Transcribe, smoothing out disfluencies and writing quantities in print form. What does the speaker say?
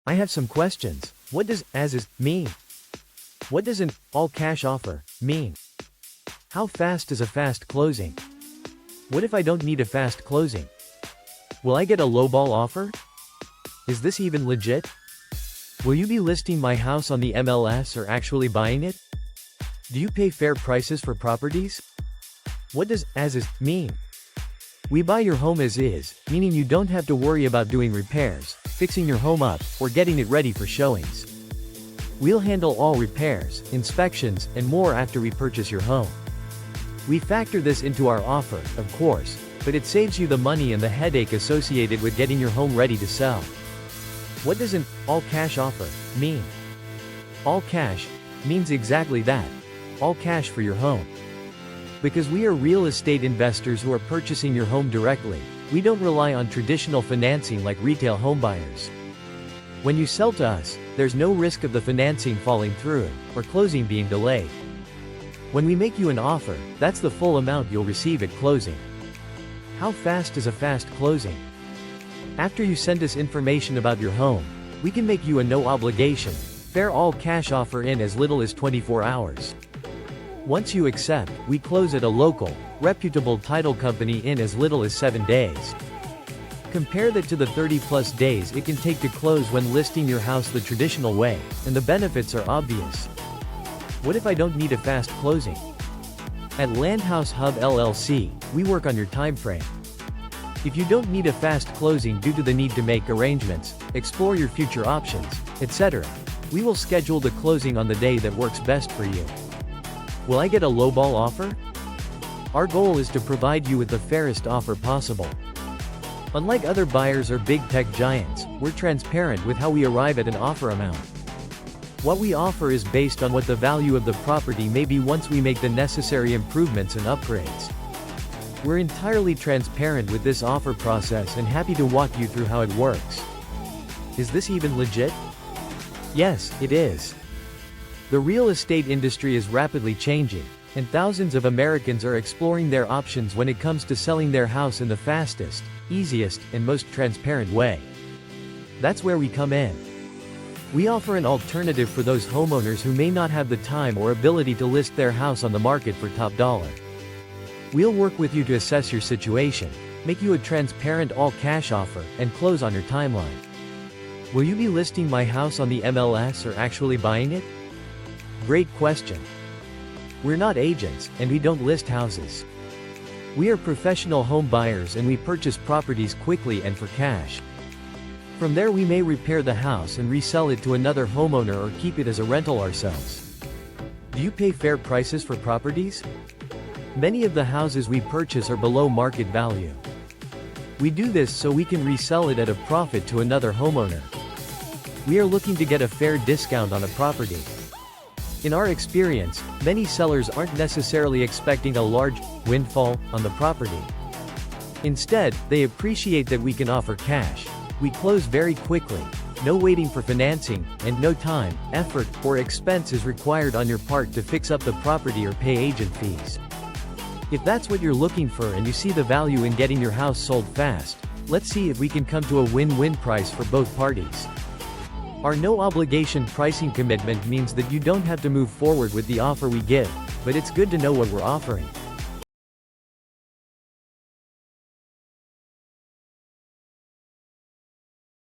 I have some questions. What does as is mean? What does an all-cash offer mean? How fast is a fast closing? What if I don't need a fast closing? Will I get a lowball offer? Is this even legit? Will you be listing my house on the MLS or actually buying it? Do you pay fair prices for properties? What does as is mean? We buy your home as is, meaning you don't have to worry about doing repairs, fixing your home up, or getting it ready for showings. We'll handle all repairs, inspections, and more after we purchase your home. We factor this into our offer, of course, but it saves you the money and the headache associated with getting your home ready to sell. What does an all-cash offer mean? All cash means exactly that. All cash for your home. Because we are real estate investors who are purchasing your home directly, we don't rely on traditional financing like retail homebuyers. When you sell to us, there's no risk of the financing falling through, or closing being delayed. When we make you an offer, that's the full amount you'll receive at closing. How fast is a fast closing? After you send us information about your home, we can make you a no-obligation, fair all-cash offer in as little as 24 hours. Once you accept, we close at a local, reputable title company in as little as 7 days. Compare that to the 30-plus days it can take to close when listing your house the traditional way, and the benefits are obvious. What if I don't need a fast closing? At Landhouse Hub LLC, we work on your time frame. If you don't need a fast closing due to the need to make arrangements, explore your future options, etc., we will schedule the closing on the day that works best for you. Will I get a lowball offer? Our goal is to provide you with the fairest offer possible. Unlike other buyers or big tech giants, we're transparent with how we arrive at an offer amount. What we offer is based on what the value of the property may be once we make the necessary improvements and upgrades. We're entirely transparent with this offer process and happy to walk you through how it works. Is this even legit? Yes, it is. The real estate industry is rapidly changing, and thousands of Americans are exploring their options when it comes to selling their house in the fastest, easiest, and most transparent way. That's where we come in. We offer an alternative for those homeowners who may not have the time or ability to list their house on the market for top dollar. We'll work with you to assess your situation, make you a transparent all-cash offer, and close on your timeline. Will you be listing my house on the MLS or actually buying it? Great question. We're not agents, and we don't list houses. We are professional home buyers and we purchase properties quickly and for cash. From there we may repair the house and resell it to another homeowner or keep it as a rental ourselves. Do you pay fair prices for properties? Many of the houses we purchase are below market value. We do this so we can resell it at a profit to another homeowner. We are looking to get a fair discount on a property. In our experience, many sellers aren't necessarily expecting a large windfall on the property. Instead, they appreciate that we can offer cash. We close very quickly, no waiting for financing, and no time, effort, or expense is required on your part to fix up the property or pay agent fees. If that's what you're looking for and you see the value in getting your house sold fast, let's see if we can come to a win-win price for both parties. Our no-obligation pricing commitment means that you don't have to move forward with the offer we give, but it's good to know what we're offering.